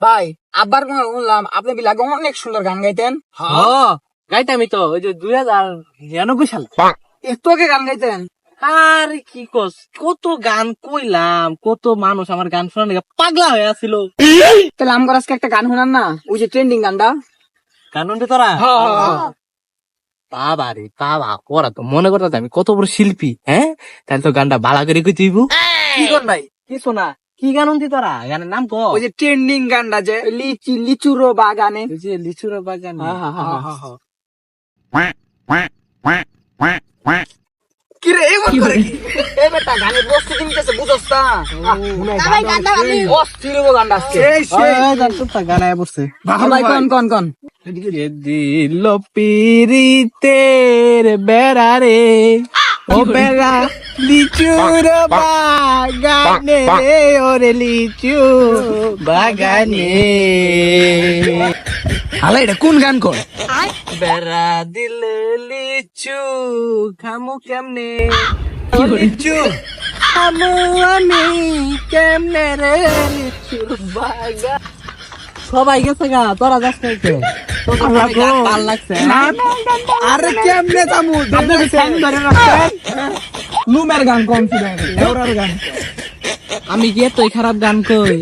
ভাই আব্বার মনে শুনলাম আপনি বিলাগে অনেক সুন্দর গান গাইতেন। গাইতামি তো ওই যে 2099 সাল। একটু আগে গান গাইতেন? আরে কি কস, কত গান কইলাম, কত মানুষ আমার গান শোনার লেগে পাগলা হয়ে আছিল। তাহলে আমার আজকে একটা গান শোনান না, ওই যে ট্রেন্ডিং গানটা। গান শুনতে তোরা বাবা রে বাবা, ওরা তো মনে করতে আমি কত বড় শিল্পী। হ্যাঁ, তাহলে তো গানটা বালা করে কই তুইবু। কি কর ভাই? কি শোনা, কি গান শুনতি তোরা? গানের নাম ক। ওই যে ট্রেন্ডিং গানটা, যে লিচুরো বাগানে। ওই যে লিচুর বাগান। কি রে এমন করে কি? এই বেটা গানের বস্তু কিনতেছে বুঝছস না? অস্থির হবো গানটা আজকে। গান আয়া পড়ছে। ভাই কোন দিল পিরিতের বেড়া রে, ও বেড়া লিচুর বাগানে রে, ওরে লিচু বাগানে। আলা এটা কোন গান কর? বেড়া দিল লিচু খামু কেমনে, লিচু খামু আমি কেমনে রে, লিচুর বাগান। সবাই গেছে গা, তোরা যাস খাইতে। ভাল লাগছে। আরে কেমনে যামু? আপনাকে ফ্যান ধরে রাখছেন। লুমের গান কোন ছিল? দেওরার গান। আমি কি এতই খারাপ গান কই?